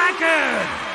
record!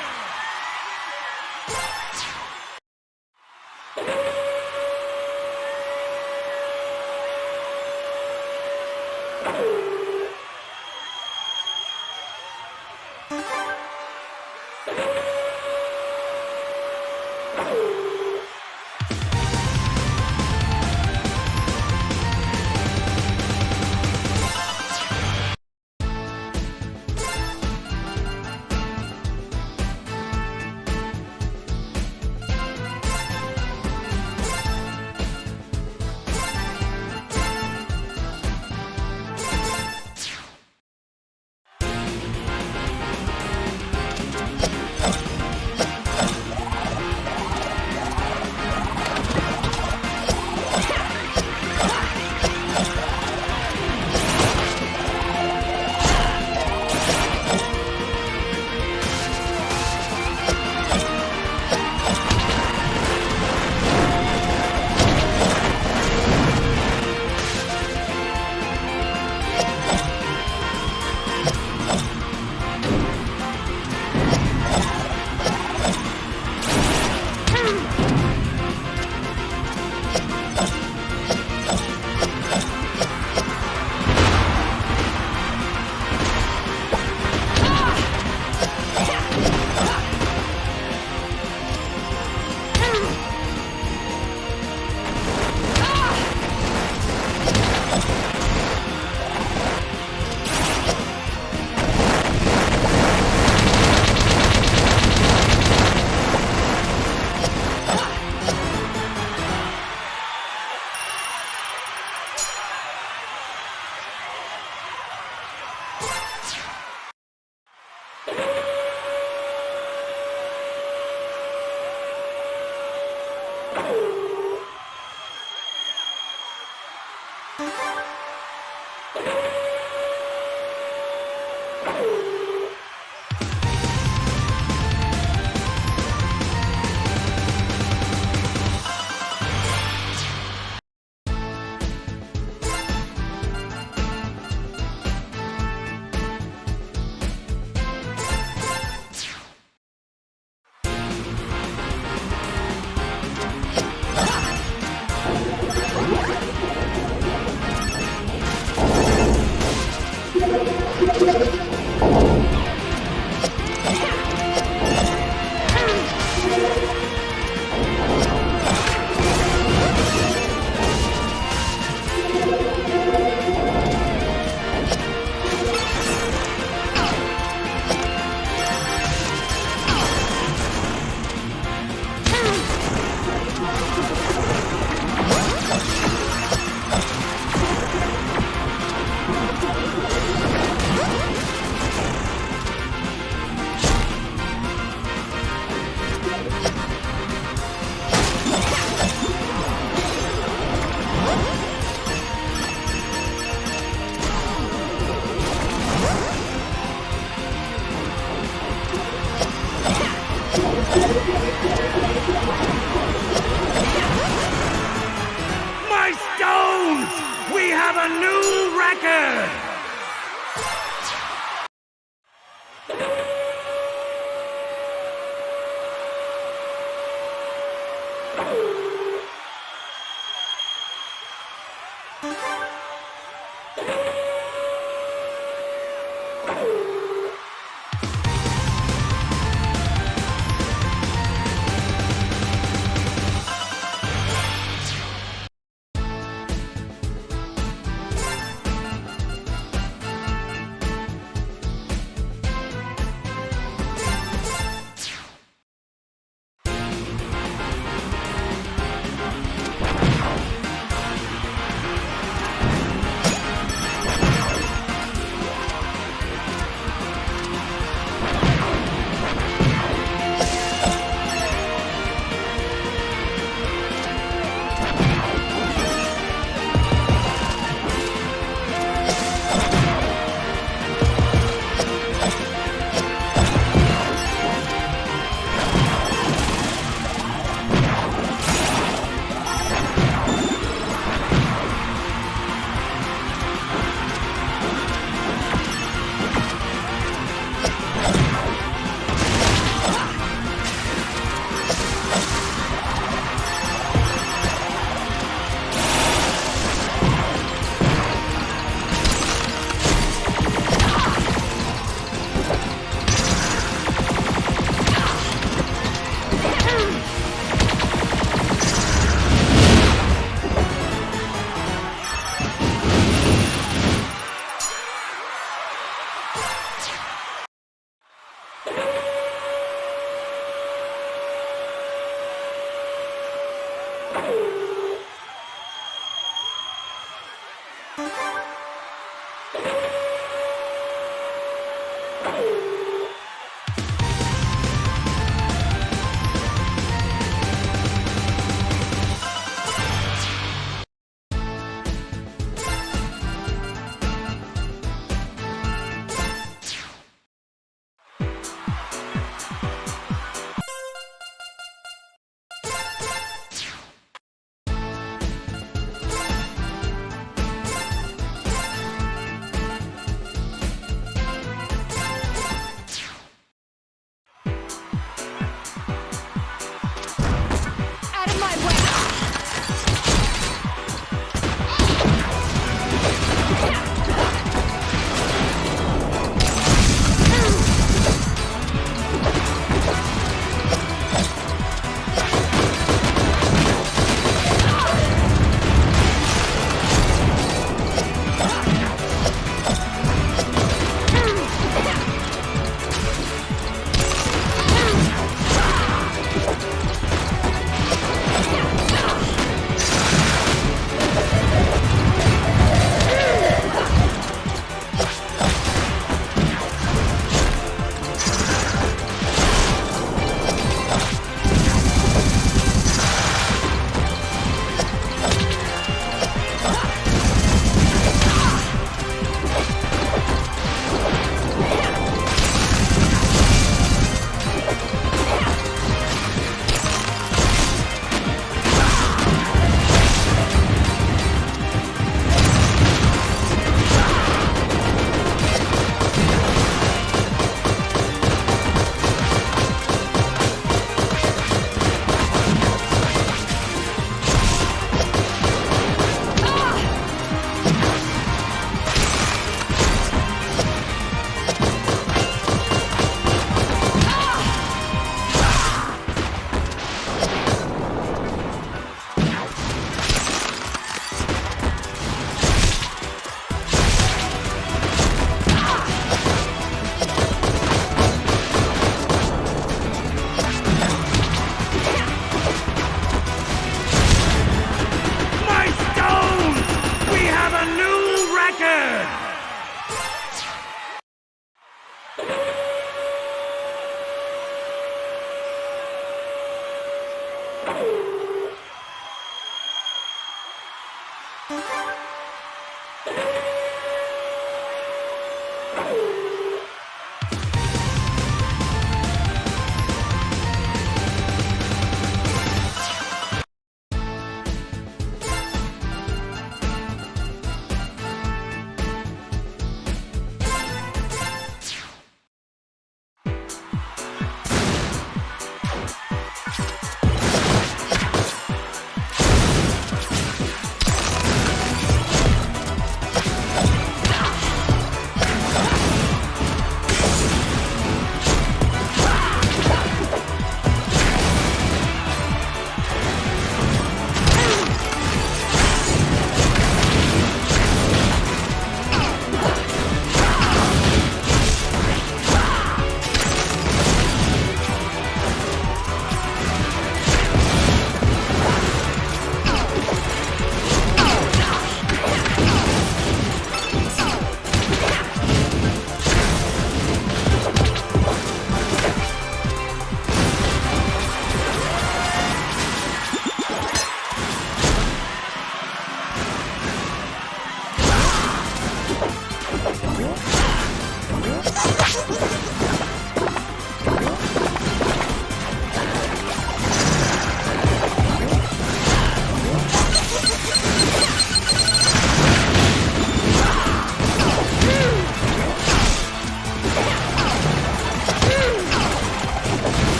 A new record!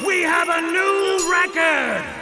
We have a new record!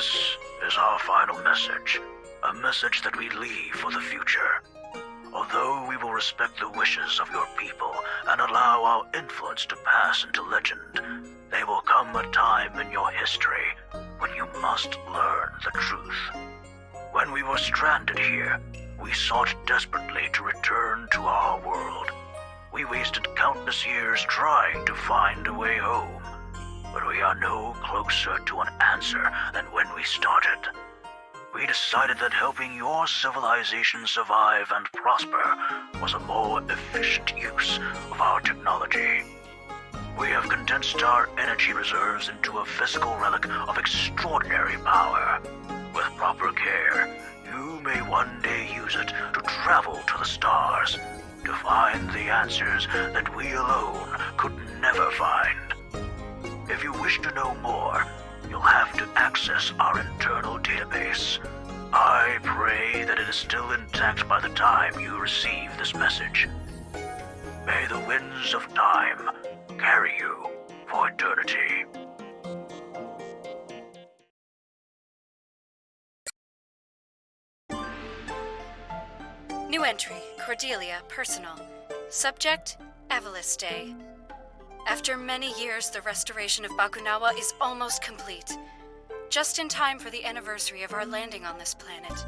This is our final message, a message that we leave for the future. Although we will respect the wishes of your people and allow our influence to pass into legend, there will come a time in your history when you must learn the truth. When we were stranded here, we sought desperately to return to our world. We wasted countless years trying to find a way home, but we are no closer to an answer than when we started. We decided that helping your civilization survive and prosper was a more efficient use of our technology. We have condensed our energy reserves into a physical relic of extraordinary power. With proper care, you stars to find the answers that we alone could never find. If you wish to know more, you'll have to access our internal database. I pray that it is still intact by the time you receive this message. May the winds of time carry you for eternity. New entry, Cordelia, personal. Subject, Avalis Day. After many years, the restoration of Bakunawa is almost complete. Just in time for the anniversary of our landing on this planet.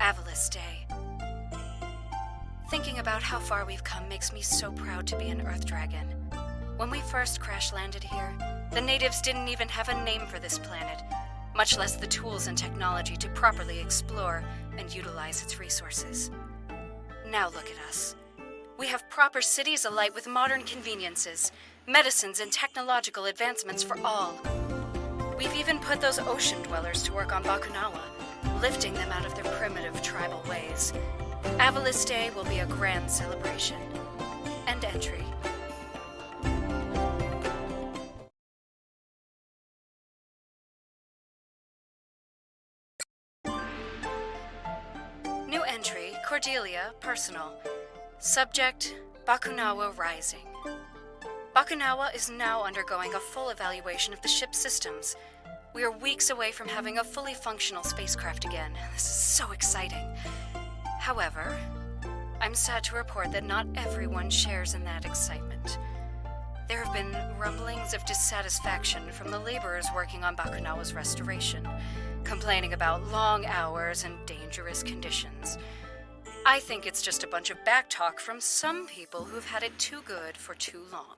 Avalis Day. Thinking about how far we've come makes me so proud to be an Earth Dragon. When we first crash-landed here, the natives didn't even have a name for this planet, much less the tools and technology to properly explore and utilize its resources. Now look at us. We have proper cities alight with modern conveniences, medicines and technological advancements for all. We've even put those ocean dwellers to work on Bakunawa, lifting them out of their primitive tribal ways. Avalis Day will be a grand celebration. End entry. New entry, Cordelia, personal. Subject, Bakunawa Rising. Bakunawa is now undergoing a full evaluation of the ship's systems. We are weeks away from having a fully functional spacecraft again. This is so exciting. However, I'm sad to report that not everyone shares in that excitement. There have been rumblings of dissatisfaction from the laborers working on Bakunawa's restoration, complaining about long hours and dangerous conditions. I think it's just a bunch of backtalk from some people who've had it too good for too long.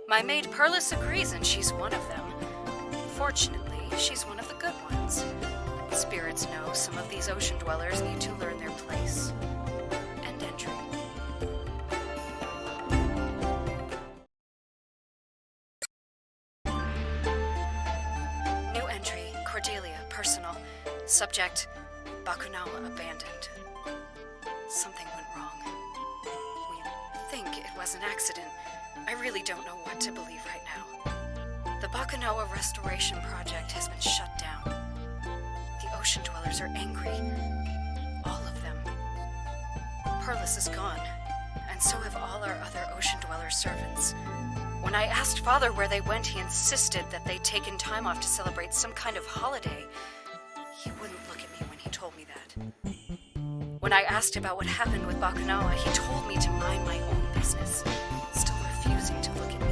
My maid Perlis agrees, and she's one of them. Fortunately, she's one of the good ones. Spirits know some of these ocean dwellers need to learn their place. End entry. New entry, Cordelia, personal. Subject, Bakunawa abandoned. Something went wrong. We think it was an accident. I really don't know what to believe right now. The Bakunawa restoration project has been shut down. The ocean dwellers are angry. All of them. Perlis is gone, and so have all our other ocean dweller servants. When I asked Father where they went, he insisted that they'd taken time off to celebrate some kind of holiday. He wouldn't look at me when he told me that. When I asked about what happened with Bakunawa, he told me to mind my own business, still refusing to look at me.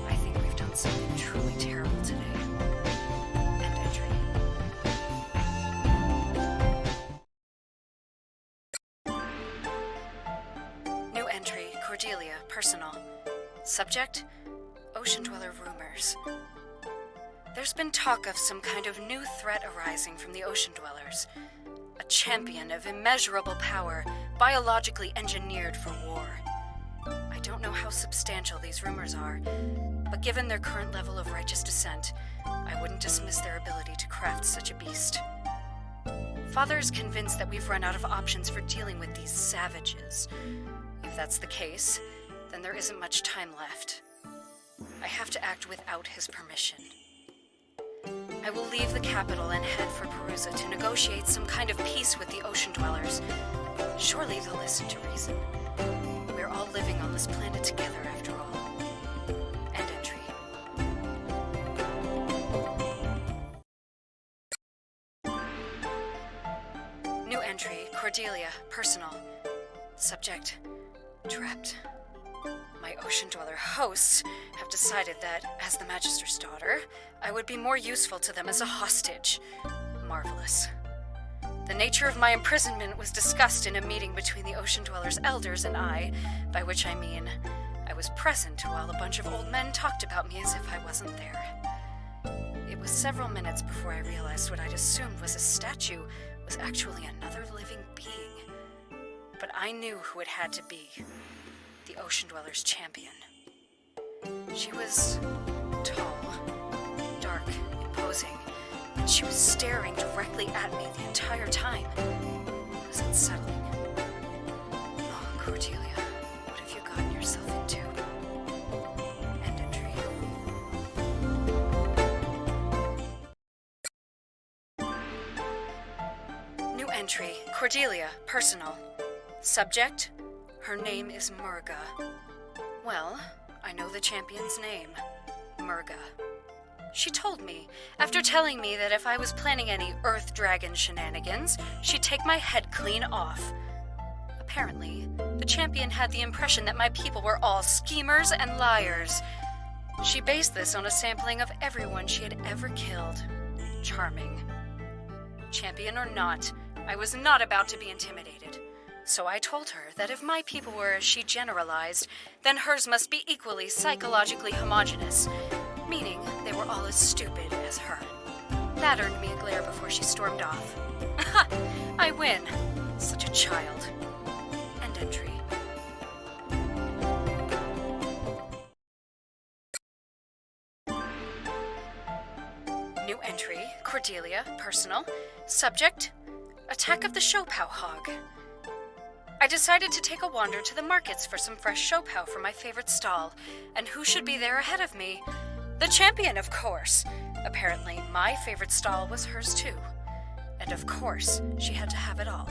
I think we've done something truly terrible today. End entry. New entry, Cordelia, personal. Subject, ocean dweller rumors. There's been talk of some kind of new threat arising from the ocean dwellers. A champion of immeasurable power, biologically engineered for war. I don't know how substantial these rumors are, but given their current level of righteous descent, I wouldn't dismiss their ability to craft such a beast. Father is convinced that we've run out of options for dealing with these savages. If that's the case, then there isn't much time left. I have to act without his permission. I will leave the capital and head for Perusa to negotiate some kind of peace with the ocean dwellers. Surely they'll listen to reason. We're all living on this planet together, after all. End entry. New entry, Cordelia, personal. Subject, trapped. My ocean dweller hosts have decided that, as the Magister's daughter, I would be more useful to them as a hostage. Marvelous. The nature of my imprisonment was discussed in a meeting between the ocean dwellers' elders and I, by which I mean I was present while a bunch of old men talked about me as if I wasn't there. It was several minutes before I realized what I'd assumed was a statue was actually another living being. But I knew who it had to be. The ocean dweller's champion. She was tall, dark, imposing, and she was staring directly at me the entire time. It was unsettling. entry, Cordelia, personal. Subject, her name is Murga. Well, I know the champion's name, Murga. She told me, after telling me that if I was planning any Earth Dragon shenanigans, she'd take my head clean off. Apparently, the champion had the impression that my people were all schemers and liars. She based this on a sampling of everyone she had ever killed. Charming. Champion or not, I was not about to be intimidated. So I told her that if my people were as she generalized, then hers must be equally psychologically homogenous, meaning they were all as stupid as her. That earned me a glare before she stormed off. I win. Such a child. End entry. New entry, Cordelia, personal. Subject, attack of the Showpow hog. I decided to take a wander to the markets for some fresh Showpow from my favorite stall, and who should be there ahead of me? The champion, of course. Apparently, my favorite stall was hers too. And of course, she had to have it all.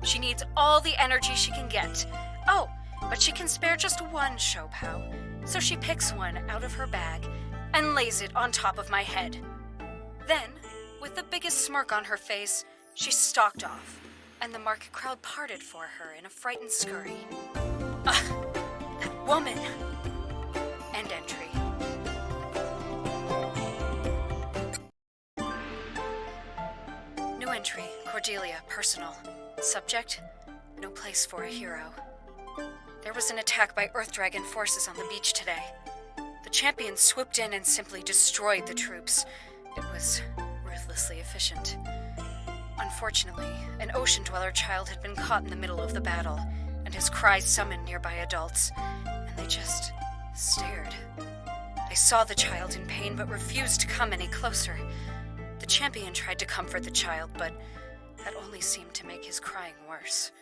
She needs all the energy she can get. Oh, but she can spare just one Showpow, so she picks one out of her bag and lays it on top of my head. Then, with the biggest smirk on her face, she stalked off, and the market crowd parted for her in a frightened scurry. Ugh, that woman! End entry. New entry, Cordelia, personal. Subject, no place for a hero. There was an attack by Earth Dragon forces on the beach today. The champion swooped in and simply destroyed the troops. It was ruthlessly efficient. Unfortunately, an ocean dweller child had been caught in the middle of the battle, and his cries summoned nearby adults, and they just stared. They saw the child in pain but refused to come any closer. The champion tried to comfort the child, but that only seemed to make his crying worse.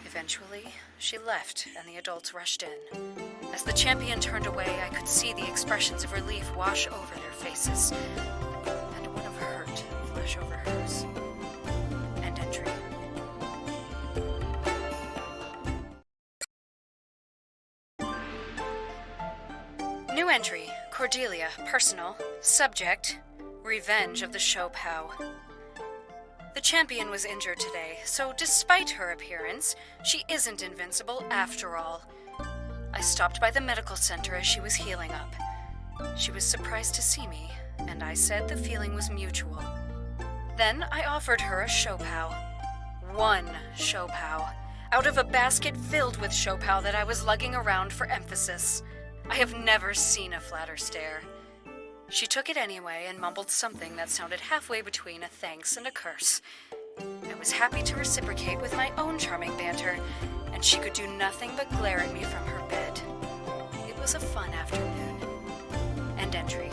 Eventually, she left, and the adults rushed in. As the champion turned away, I could see the expressions of relief wash over their faces, and one of hurt flash over hers. End entry. New entry, Cordelia, personal. Subject, revenge of the Showpow. The champion was injured today, so despite her appearance, she isn't invincible after all. I stopped by the medical center as she was healing up. She was surprised to see me, and I said the feeling was mutual. Then I offered her a Showpow. One Showpow, out of a basket filled with Showpow that I was lugging around for emphasis. I have never seen a flatter stare. She took it anyway and mumbled something that sounded halfway between a thanks and a curse. I was happy to reciprocate with my own charming banter, and she could do nothing but glare at me from her bed. It was a fun afternoon. End entry.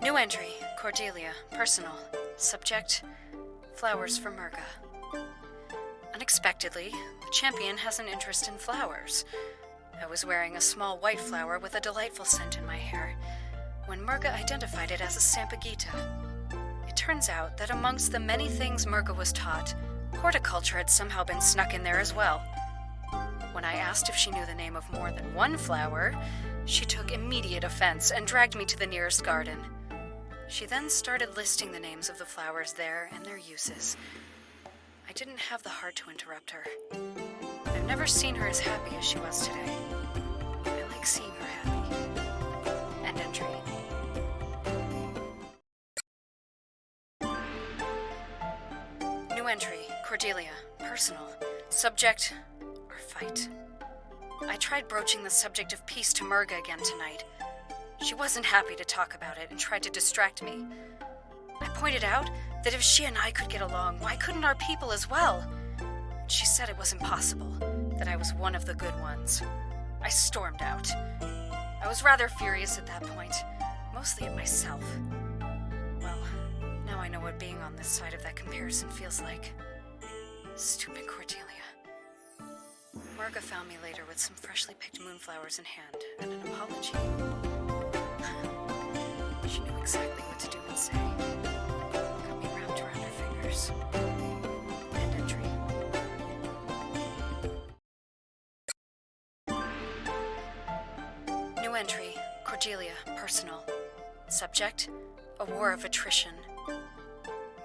New entry, Cordelia, personal. Subject, flowers for Murga. Unexpectedly, the champion has an interest in flowers. I was wearing a small white flower with a delightful scent in my hair, when Murga identified it as a Sampaguita. It turns out that amongst the many things Murga was taught, horticulture had somehow been snuck in there as well. When I asked if she knew the name of more than one flower, she took immediate offense and dragged me to the nearest garden. She then started listing the names of the flowers there and their uses. I didn't have the heart to interrupt her. I've never seen her as happy as she was today. I like seeing her happy. End entry. New entry, Cordelia, personal. Subject, or fight. I tried broaching the subject of peace to Murga again tonight. She wasn't happy to talk about it and tried to distract me. I pointed out that if she and I could get along, why couldn't our people as well? She said it was impossible, that I was one of the good ones. I stormed out. I was rather furious at that point, mostly at myself. Well, now I know what being on this side of that comparison feels like. Stupid Cordelia. Murga found me later with some freshly picked moonflowers in hand and an apology. She knew exactly what to do and say. Got me wrapped around her fingers. End entry. New entry. Cordelia, personal. Subject, a war of attrition.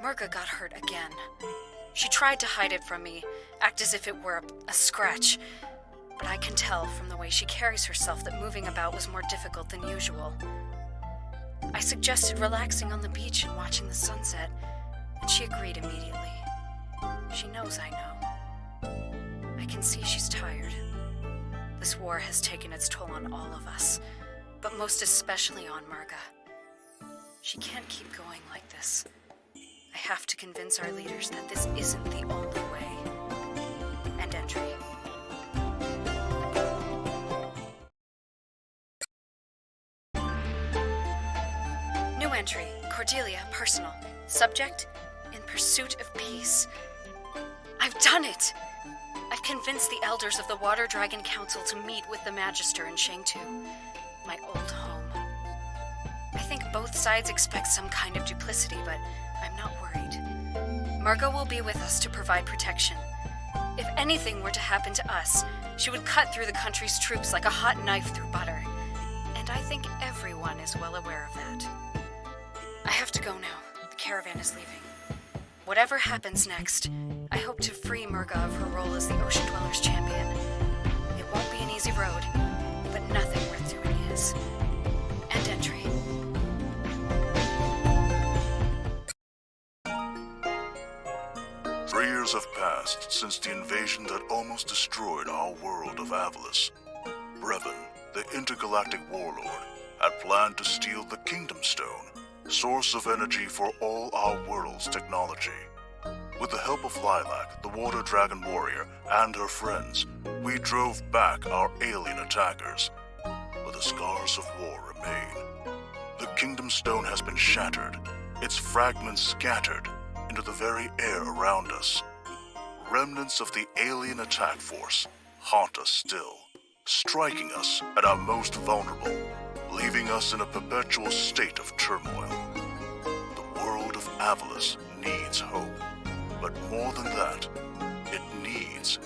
Murga got hurt again. She tried to hide it from me, act as if it were a scratch. But I can tell from the way she carries herself that moving about was more difficult than usual. I suggested relaxing on the beach and watching the sunset, and she agreed immediately. She knows I know. I can see she's tired. This war has taken its toll on all of us, but most especially on Murga. She can't keep going like this. I have to convince our leaders that this isn't the only way. End entry. New entry. Cordelia, personal. Subject, in pursuit of peace. I've done it! I've convinced the elders of the Water Dragon Council to meet with the Magister in Shangtu, my old home. I think both sides expect some kind of duplicity, but I'm not worried. Murga will be with us to provide protection. If anything were to happen to us, she would cut through the country's troops like a hot knife through butter. And I think everyone is well aware of that. I have to go now. The caravan is leaving. Whatever happens next, I hope to free Murga of her role as the Ocean Dwellers champion. It won't be an easy road, but nothing worth doing is. End entry. Years have passed since the invasion that almost destroyed our world of Avalis. Brevin, the intergalactic warlord, had planned to steal the Kingdom Stone, source of energy for all our world's technology. With the help of Lilac, the Water Dragon warrior, and her friends, we drove back our alien attackers. But the scars of war remain. The Kingdom Stone has been shattered, its fragments scattered into the very air around us. Remnants of the alien attack force haunt us still, striking us at our most vulnerable, leaving us in a perpetual state of turmoil. The world of Avalis needs hope, but more than that, it needs